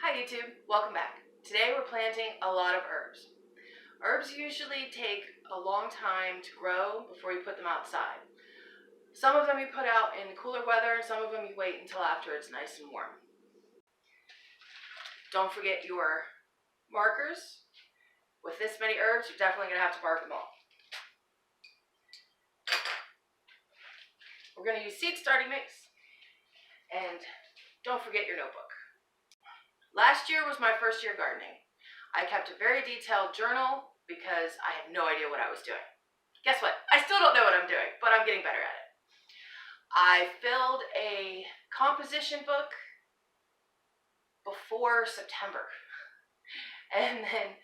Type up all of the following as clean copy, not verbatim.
Hi YouTube, welcome back. Today we're planting a lot of herbs. Herbs usually take a long time to grow before you put them outside. Some of them you put out in cooler weather, and some of them you wait until after it's nice and warm. Don't forget your markers. With this many herbs, you're definitely going to have to mark them all. We're going to use seed starting mix, and don't forget your notebook. Last year was my first year gardening. I kept a very detailed journal because I had no idea what I was doing. Guess what? I still don't know what I'm doing, but I'm getting better at it. I filled a composition book before September, and then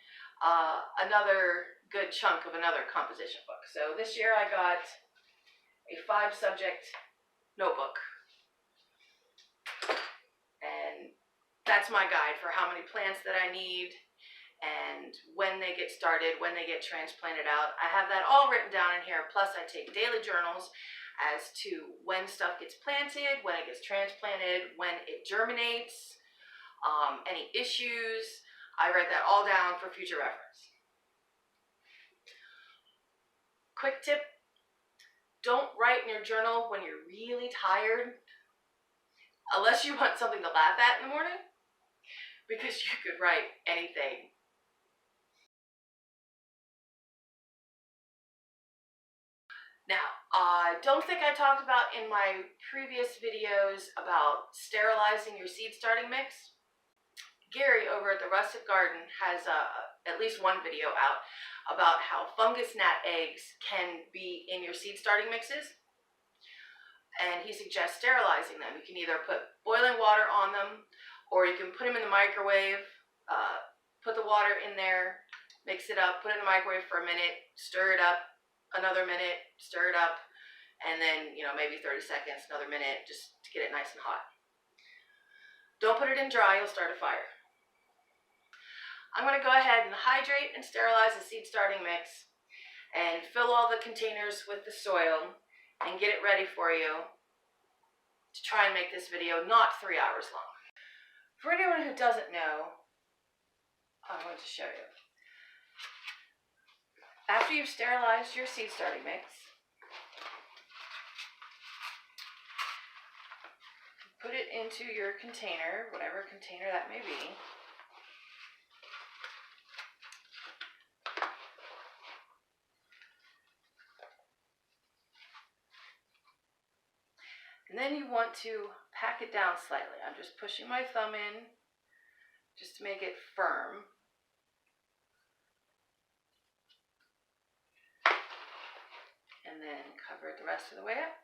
another good chunk of another composition book. So this year I got a 5-subject notebook, and that's my guide for how many plants that I need and when they get started, when they get transplanted out. I have that all written down in here, plus I take daily journals as to when stuff gets planted, when it gets transplanted, when it germinates, any issues. I write that all down for future reference. Quick tip, don't write in your journal when you're really tired, unless you want something to laugh at in the morning, because you could write anything. Now, I don't think I talked about in my previous videos about sterilizing your seed starting mix. Gary over at the Rustic Garden has at least one video out about how fungus gnat eggs can be in your seed starting mixes, and he suggests sterilizing them. You can either put boiling water on them, or you can put them in the microwave, put the water in there, mix it up, put it in the microwave for a minute, stir it up, another minute, stir it up, and then, maybe 30 seconds, another minute, just to get it nice and hot. Don't put it in dry, you'll start a fire. I'm going to go ahead and hydrate and sterilize the seed starting mix and fill all the containers with the soil and get it ready for you to try and make this video not 3 hours long. For anyone who doesn't know, I'm going to show you. After you've sterilized your seed starting mix, put it into your container, whatever container that may be. And then you want to pack it down slightly. I'm just pushing my thumb in just to make it firm. And then cover it the rest of the way up.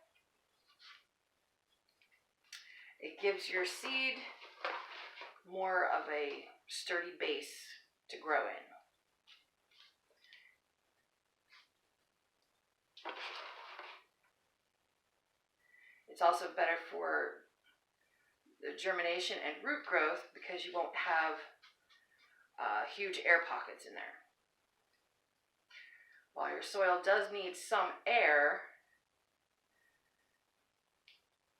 It gives your seed more of a sturdy base to grow in. It's also better for the germination and root growth because you won't have huge air pockets in there. While your soil does need some air,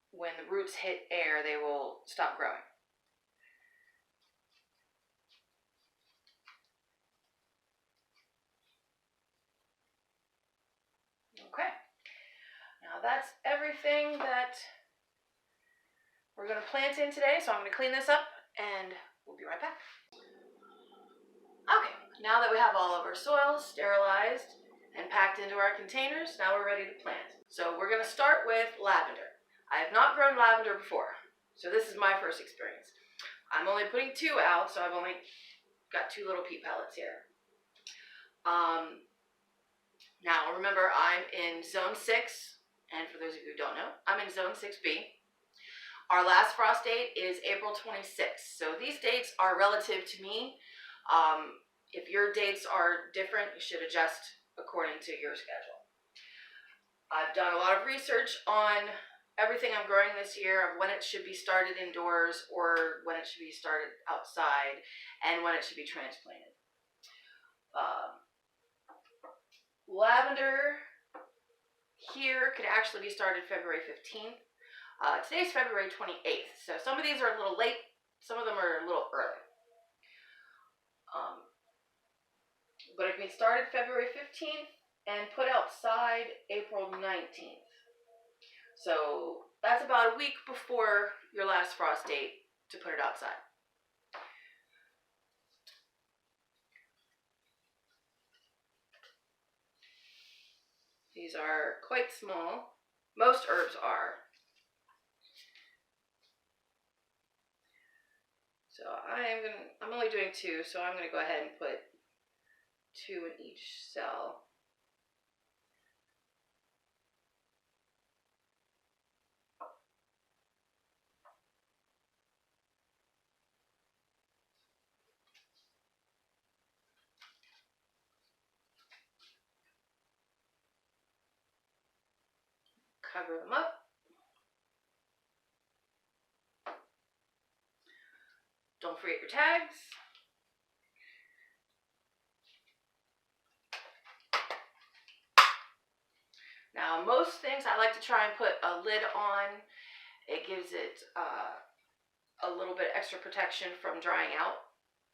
when the roots hit air, they will stop growing. Okay. Now that's everything that we're going to plant in today, so I'm going to clean this up and we'll be right back. Okay, now that we have all of our soil sterilized and packed into our containers, now we're ready to plant. So we're going to start with lavender. I have not grown lavender before, so this is my first experience. I'm only putting 2 out, so I've only got 2 little pea pellets here. Now remember, I'm in zone 6, and for those of you who don't know, I'm in zone 6B. Our last frost date is April 26th, so these dates are relative to me. If your dates are different, you should adjust according to your schedule. I've done a lot of research on everything I'm growing this year, of when it should be started indoors or when it should be started outside and when it should be transplanted. Lavender here could actually be started February 15th. Today's February 28th, so some of these are a little late, some of them are a little early. But it can be started February 15th and put outside April 19th. So that's about a week before your last frost date to put it outside. These are quite small. Most herbs are. So I'm only doing 2, so I'm gonna go ahead and put 2 in each cell. Cover them up. Don't forget your tags. Now, most things I like to try and put a lid on. It gives it a little bit extra protection from drying out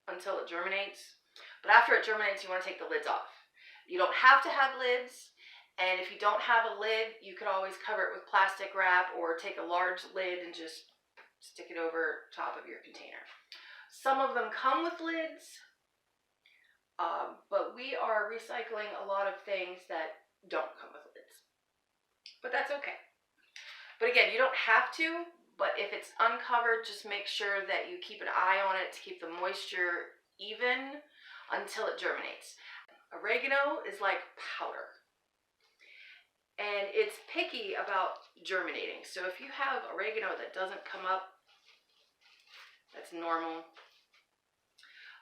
until it germinates. But after it germinates, you want to take the lids off. You don't have to have lids, and if you don't have a lid, you could always cover it with plastic wrap or take a large lid and just stick it over top of your container. Some of them come with lids, but we are recycling a lot of things that don't come with lids. But that's okay. But again, you don't have to, but if it's uncovered, just make sure that you keep an eye on it to keep the moisture even until it germinates. Oregano is like powder, and it's picky about germinating. So if you have oregano that doesn't come up, that's normal.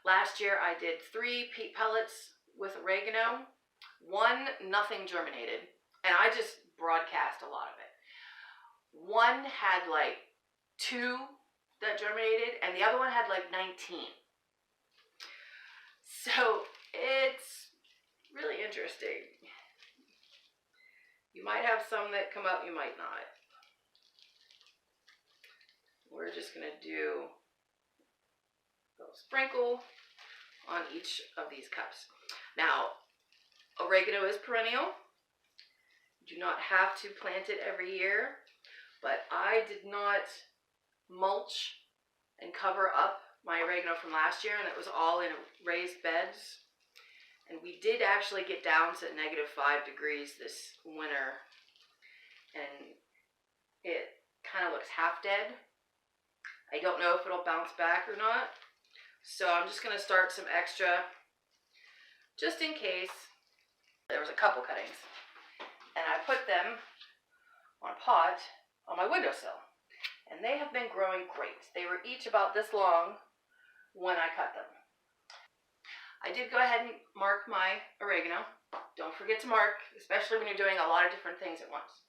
Last year I did 3 peat pellets with oregano. 1, nothing germinated, and I just broadcast a lot of it. 1 had like 2 that germinated, and the other one had like 19. So it's really interesting. You might have some that come up, you might not. We're just gonna do a little sprinkle on each of these cups. Now, oregano is perennial. You do not have to plant it every year, but I did not mulch and cover up my oregano from last year, and it was all in raised beds. And we did actually get down to -5 degrees this winter, and it kind of looks half dead. I don't know if it'll bounce back or not, so I'm just going to start some extra just in case. There was a couple cuttings, and I put them on a pot on my windowsill, and they have been growing great. They were each about this long when I cut them. I did go ahead and mark my oregano. Don't forget to mark, especially when you're doing a lot of different things at once.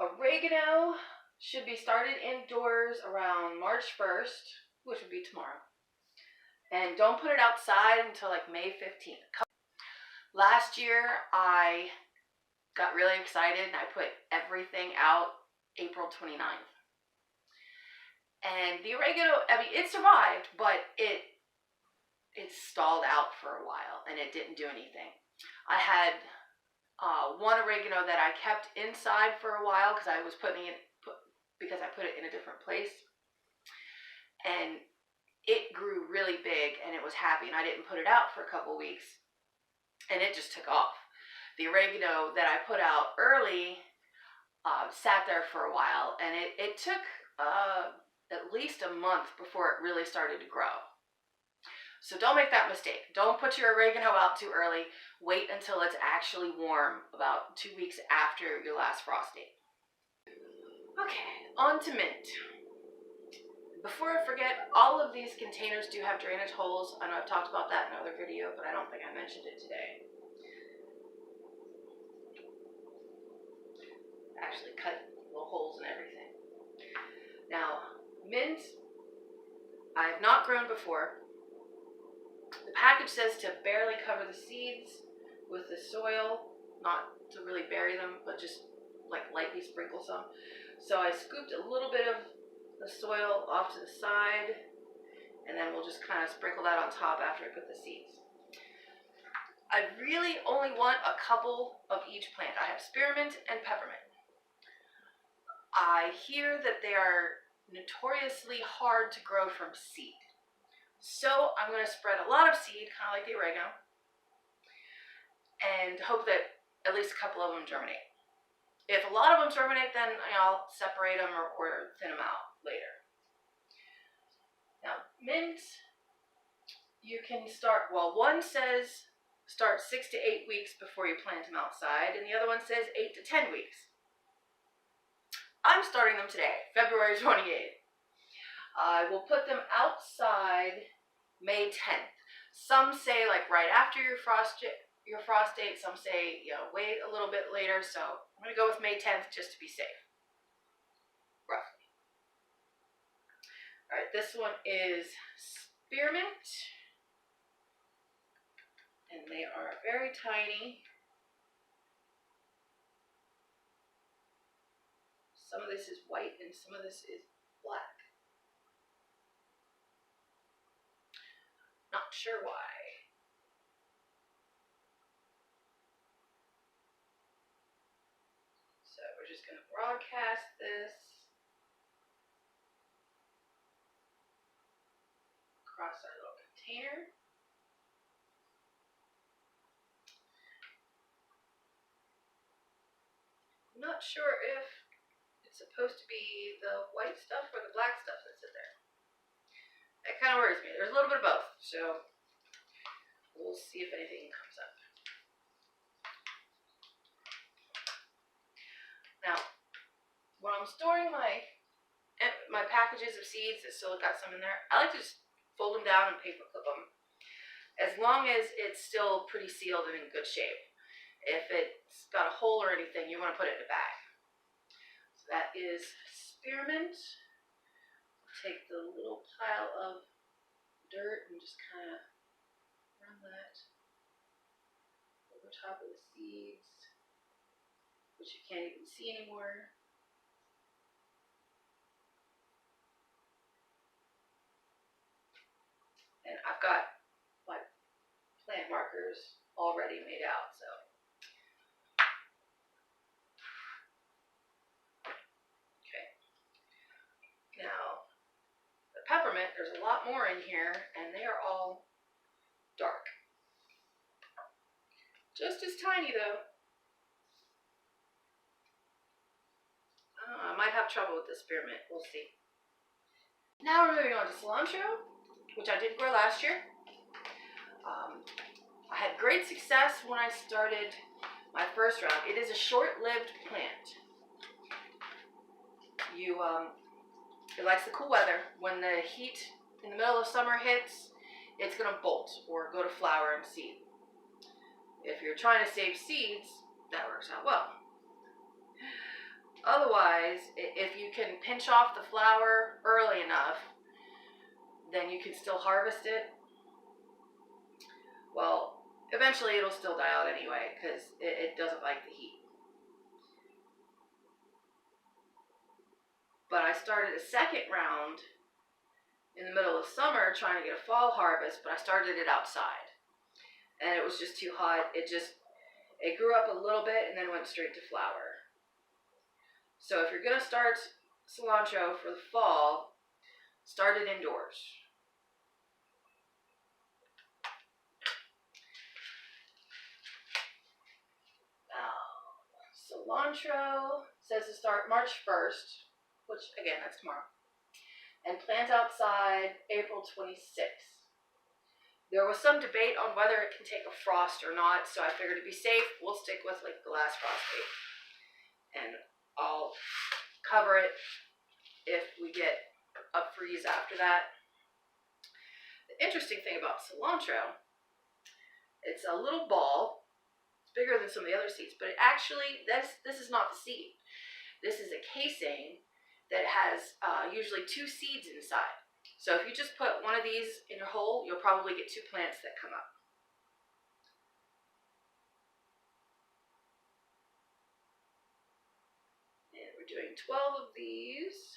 Oregano should be started indoors around March 1st, which would be tomorrow. And don't put it outside until like May 15th. Last year, I got really excited and I put everything out April 29th. And the oregano, I mean, it survived, but it stalled out for a while and it didn't do anything. I had 1 oregano that I kept inside for a while because I was because I put it in a different place, and it grew really big and it was happy, and I didn't put it out for a couple weeks and it just took off. The oregano that I put out early sat there for a while, and it took at least a month before it really started to grow. So don't make that mistake. Don't put your oregano out too early. Wait until it's actually warm, about 2 weeks after your last frost date. Okay, on to mint. Before I forget, all of these containers do have drainage holes. I know I've talked about that in another video, but I don't think I mentioned it today. Actually cut little holes and everything. Now, mint, I have not grown before. The package says to barely cover the seeds with the soil, not to really bury them, but just like lightly sprinkle some. So I scooped a little bit of the soil off to the side, and then we'll just kind of sprinkle that on top after I put the seeds. I really only want a couple of each plant. I have spearmint and peppermint. I hear that they are notoriously hard to grow from seed. So I'm going to spread a lot of seed, kind of like the oregano, and hope that at least a couple of them germinate. If a lot of them germinate, then I'll separate them or thin them out later. Now, mint, you can start, well, one says start 6 to 8 weeks before you plant them outside, and the other one says 8 to 10 weeks. I'm starting them today, February 28th. I will put them outside May 10th. Some say like right after your frost date, some say, wait a little bit later, so I'm going to go with May 10th just to be safe, roughly. All right, this one is spearmint, and they are very tiny. Some of this is white and some of this is black. Not sure why. So we're just going to broadcast this across our little container. I'm not sure if it's supposed to be the white stuff or the black stuff that's in there. That kind of worries me. There's a little bit of both, so we'll see if anything comes up. Now, when I'm storing my packages of seeds that still got some in there, I like to just fold them down and paper clip them, as long as it's still pretty sealed and in good shape. If it's got a hole or anything, you want to put it in a bag. So that is spearmint. Take the little pile of dirt and just kind of run that over top of the seeds, which you can't even see anymore. And I've got my plant markers already made out, so. Okay. Now, the peppermint, there's a lot more in here, and they are all dark. Just as tiny, though. I might have trouble with the spearmint. We'll see. Now we're moving on to cilantro, which I did grow last year. I had great success when I started my first round. It is a short-lived plant. It likes the cool weather. When the heat in the middle of summer hits, it's going to bolt or go to flower and seed. If you're trying to save seeds, that works out well. Otherwise, if you can pinch off the flower early enough, then you can still harvest it. Well, eventually it'll still die out anyway because it doesn't like the heat. But I started a second round in the middle of summer trying to get a fall harvest, but I started it outside. And it was just too hot. It grew up a little bit and then went straight to flower. So if you're going to start cilantro for the fall, start it indoors. Cilantro says to start March 1st, which again, that's tomorrow, and plant outside April 26th. There was some debate on whether it can take a frost or not, so I figured to be safe, we'll stick with like the last frost date. And I'll cover it if we get a freeze after that. The interesting thing about cilantro, it's a little ball. It's bigger than some of the other seeds, but it actually, this is not the seed. This is a casing that has usually 2 seeds inside. So if you just put one of these in your hole, you'll probably get 2 plants that come up. And we're doing 12 of these.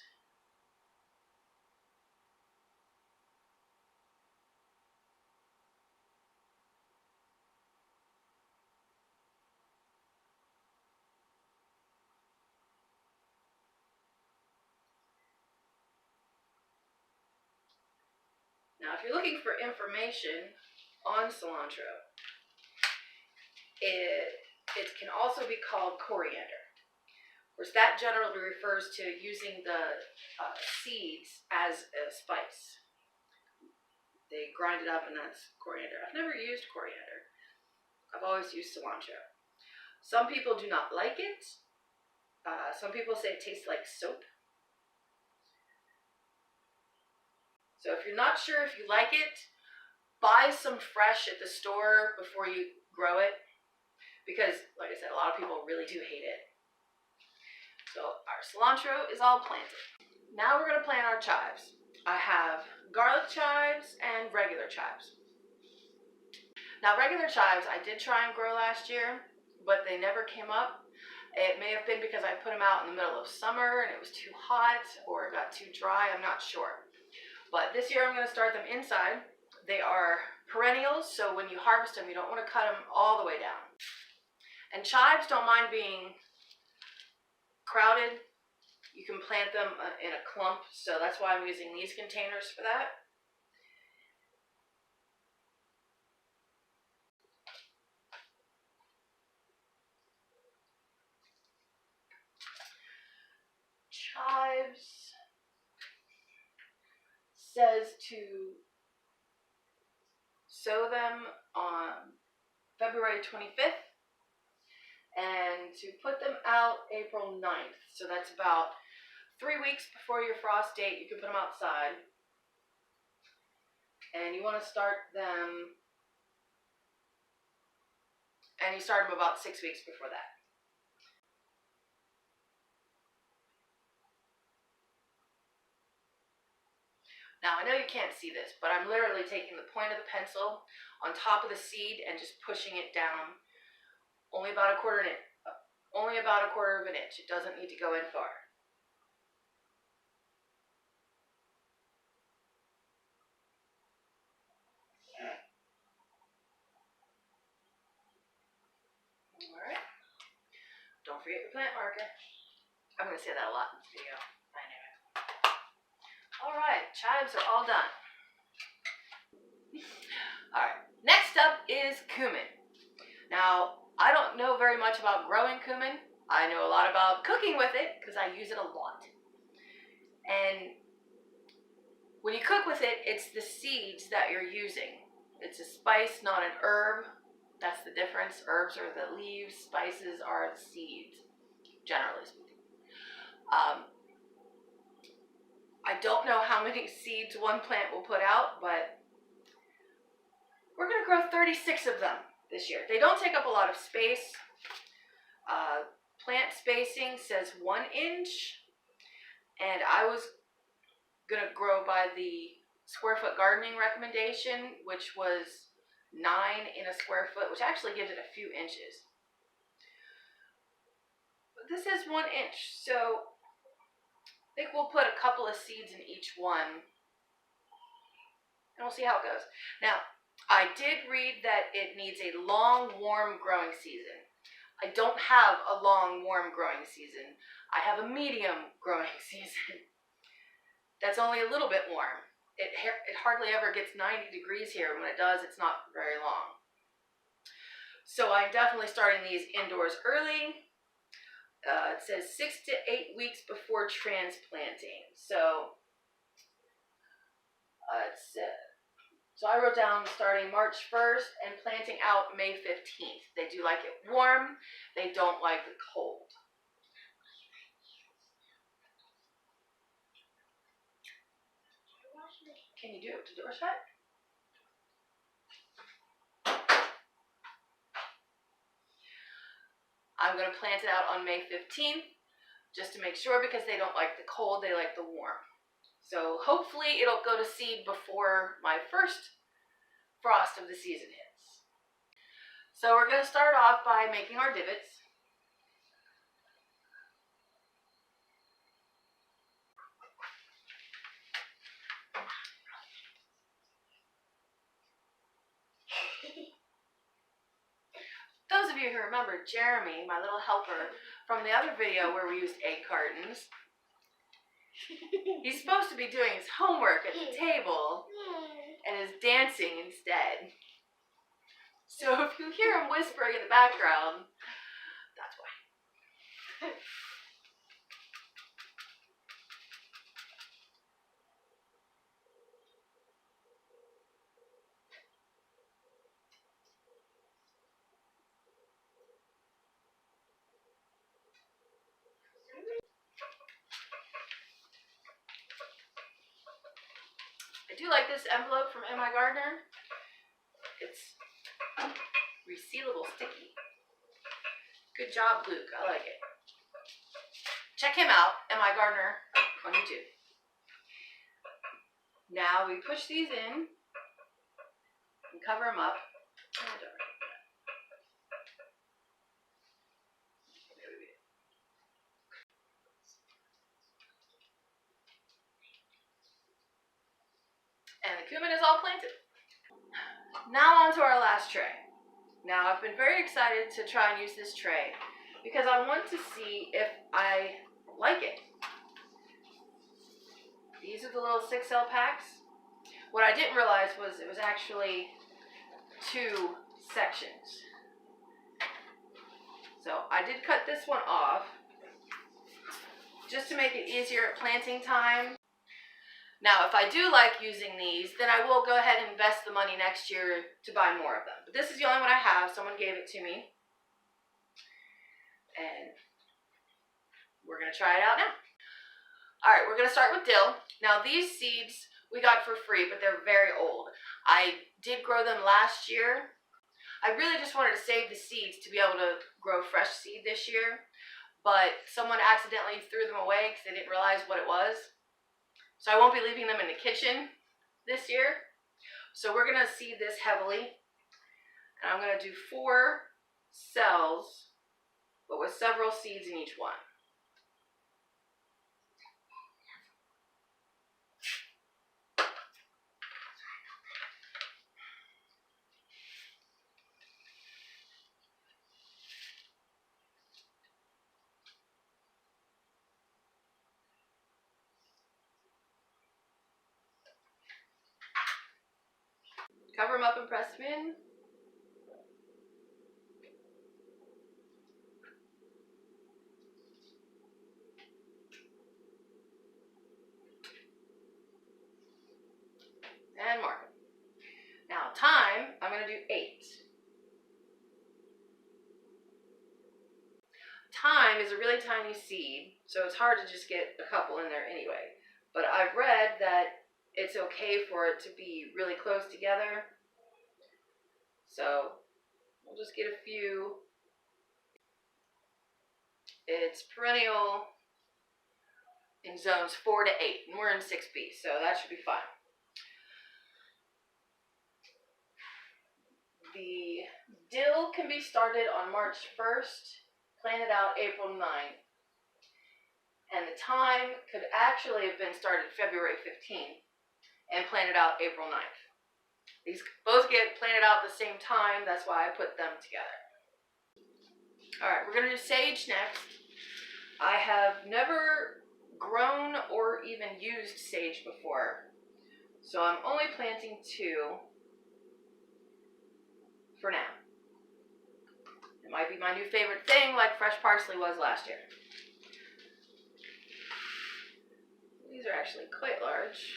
Now, if you're looking for information on cilantro, it can also be called coriander. Of course, that generally refers to using the seeds as a spice. They grind it up and that's coriander. I've never used coriander. I've always used cilantro. Some people do not like it. Some people say it tastes like soap. So if you're not sure if you like it, buy some fresh at the store before you grow it, because, like I said, a lot of people really do hate it. So our cilantro is all planted. Now we're going to plant our chives. I have garlic chives and regular chives. Now, regular chives I did try and grow last year, but they never came up. It may have been because I put them out in the middle of summer and it was too hot, or it got too dry, I'm not sure. But this year I'm going to start them inside. They are perennials, so when you harvest them, you don't want to cut them all the way down. And chives don't mind being crowded. You can plant them in a clump, so that's why I'm using these containers for that. Chives says to sow them on February 25th and to put them out April 9th. So that's about 3 weeks before your frost date. You can put them outside. And you want to start them, and you start them about 6 weeks before that. Now, I know you can't see this, but I'm literally taking the point of the pencil on top of the seed and just pushing it down only about a quarter of an inch. It doesn't need to go in far. Alright. Don't forget your plant marker. I'm going to say that a lot in this video. Anyway. Alright, chives are all done. Alright, next up is cumin. Now, I don't know very much about growing cumin. I know a lot about cooking with it because I use it a lot. And when you cook with it, it's the seeds that you're using. It's a spice, not an herb. That's the difference. Herbs are the leaves, spices are the seeds, generally speaking. I don't know how many seeds one plant will put out, but we're going to grow 36 of them this year. They don't take up a lot of space. Plant spacing says 1 inch, and I was going to grow by the square foot gardening recommendation, which was 9 in a square foot, which actually gives it a few inches. But this is 1 inch, so I think we'll put a couple of seeds in each one, and we'll see how it goes. Now, I did read that it needs a long, warm growing season. I don't have a long, warm growing season. I have a medium growing season. That's only a little bit warm. It hardly ever gets 90 degrees here. When it does, it's not very long. So I'm definitely starting these indoors early. It says 6 to 8 weeks before transplanting. So so I wrote down starting March 1st and planting out May 15th. They do like it warm. They don't like the cold. Can you do it with the door shut? I'm going to plant it out on May 15th just to make sure, because they don't like the cold, they like the warm. So hopefully it'll go to seed before my first frost of the season hits. So we're going to start off by making our divots. Those of you who remember Jeremy, my little helper from the other video where we used egg cartons, He's supposed to be doing his homework at the table and is dancing instead. So if you hear him whispering in the background, that's why. I do like this envelope from M.I. Gardner. It's resealable sticky. Good job, Luke. I like it. Check him out, M.I. Gardner, on YouTube. Now we push these in and cover them up. And the cumin is all planted. Now on to our last tray. Now I've been very excited to try and use this tray because I want to see if I like it. These are the little 6L packs. What I didn't realize was it was actually 2 sections. So I did cut this one off just to make it easier at planting time. Now, if I do like using these, then I will go ahead and invest the money next year to buy more of them. But this is the only one I have. Someone gave it to me. And we're going to try it out now. All right, we're going to start with dill. Now, these seeds we got for free, but they're very old. I did grow them last year. I really just wanted to save the seeds to be able to grow fresh seed this year. But someone accidentally threw them away because they didn't realize what it was. So I won't be leaving them in the kitchen this year. So we're going to seed this heavily. And I'm going to do 4 cells, but with several seeds in each one. Cover them up and press them in. And mark them. Now thyme, I'm going to do 8. Thyme is a really tiny seed, so it's hard to just get a couple in there anyway. But I've read that it's okay for it to be really close together. So we'll just get a few. It's perennial in zones 4 to 8, and we're in 6B, so that should be fine. The dill can be started on March 1st, planted out April 9th. And the thyme could actually have been started February 15th and planted out April 9th. These both get planted out at the same time, that's why I put them together. Alright, we're going to do sage next. I have never grown or even used sage before, so I'm only planting 2 for now. It might be my new favorite thing, like fresh parsley was last year. These are actually quite large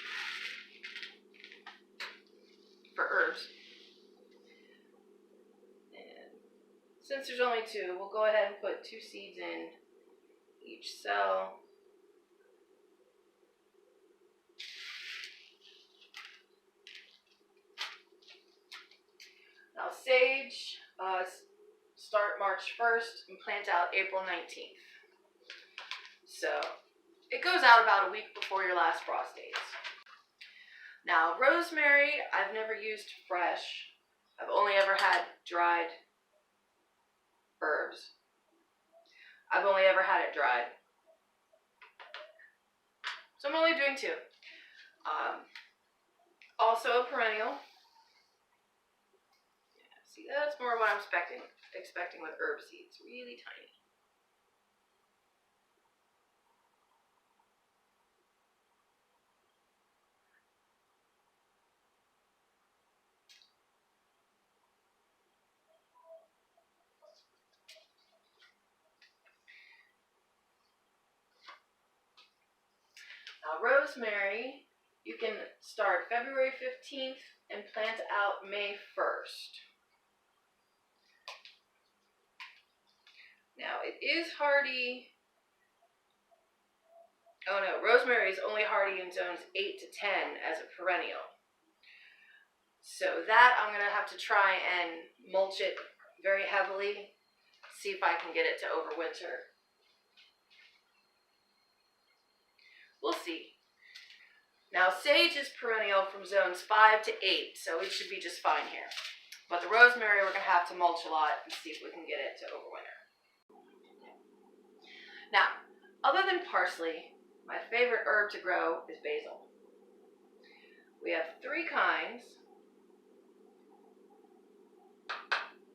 for herbs. And since there's only 2, we'll go ahead and put 2 seeds in each cell. Now sage, start March 1st and plant out April 19th. So it goes out about a week before your last frost days. Now rosemary, I've never used fresh. I've only ever had dried herbs. I've only ever had it dried. So I'm only doing 2. Also a perennial. Yeah, see, that's more what I'm expecting with herb seeds. Really tiny. Now rosemary, you can start February 15th and plant out May 1st. Now it is hardy. Oh no, rosemary is only hardy in zones 8 to 10 as a perennial. So that I'm going to have to try and mulch it very heavily, see if I can get it to overwinter. We'll see. Now sage is perennial from zones 5 to 8, so it should be just fine here. But the rosemary, we're going to have to mulch a lot and see if we can get it to overwinter. Now, other than parsley, my favorite herb to grow is basil. We have 3 kinds: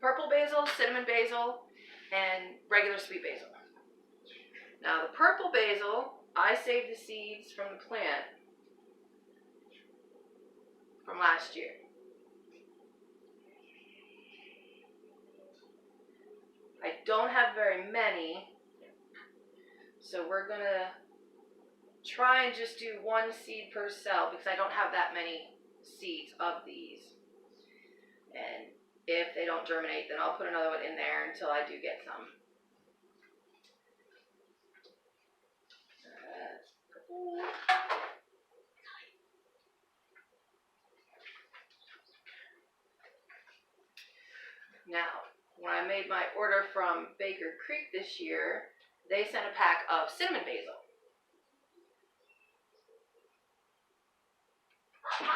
purple basil, cinnamon basil, and regular sweet basil. Now the purple basil, I saved the seeds from the plant from last year. I don't have very many, so we're going to try and just do 1 seed per cell because I don't have that many seeds of these. And if they don't germinate, then I'll put another one in there until I do get some. Now, when I made my order from Baker Creek this year, they sent a pack of cinnamon basil,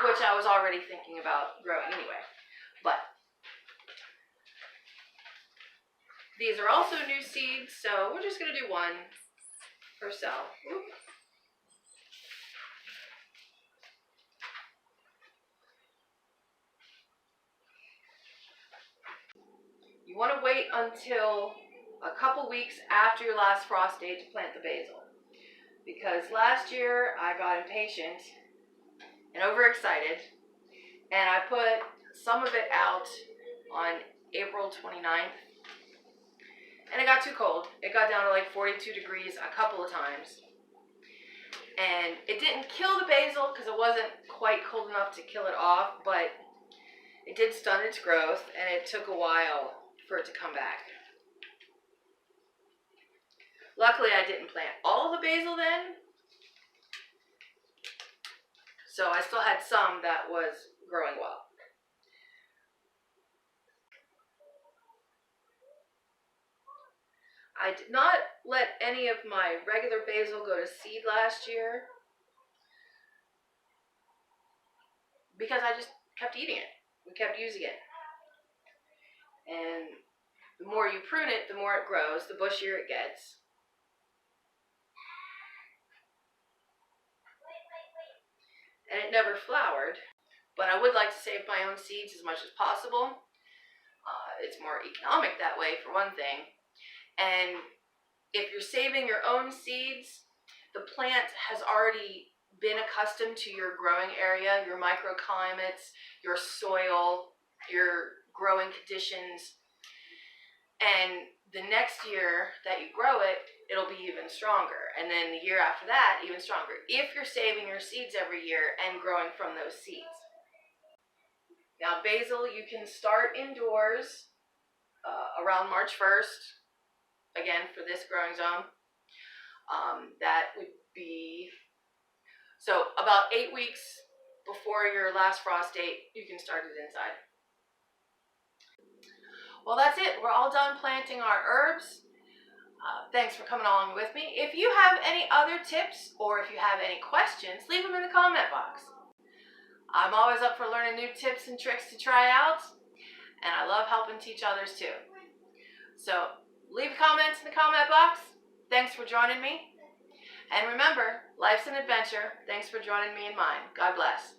which I was already thinking about growing anyway. But these are also new seeds, so we're just going to do 1 per cell. Oops. You want to wait until a couple weeks after your last frost date to plant the basil. Because last year I got impatient and overexcited, and I put some of it out on April 29th, and it got too cold. It got down to like 42 degrees a couple of times. And it didn't kill the basil because it wasn't quite cold enough to kill it off, but it did stunt its growth, and it took a while for it to come back. Luckily, I didn't plant all of the basil then, so I still had some that was growing well. I did not let any of my regular basil go to seed last year because I just kept eating it. We kept using it. And the more you prune it, the more it grows, the bushier it gets. And it never flowered, but I would like to save my own seeds as much as possible. It's more economic that way, for one thing. And if you're saving your own seeds, the plant has already been accustomed to your growing area, your microclimates, your soil, your growing conditions. And the next year that you grow it, it'll be even stronger. And then the year after that, even stronger. If you're saving your seeds every year and growing from those seeds. Now basil, you can start indoors around March 1st. Again, for this growing zone. That would be, so about 8 weeks before your last frost date, you can start it inside. Well, that's it. We're all done planting our herbs. Thanks for coming along with me. If you have any other tips or if you have any questions, leave them in the comment box. I'm always up for learning new tips and tricks to try out, and I love helping teach others too. So leave comments in the comment box. Thanks for joining me. And remember, life's an adventure. Thanks for joining me in mine. God bless.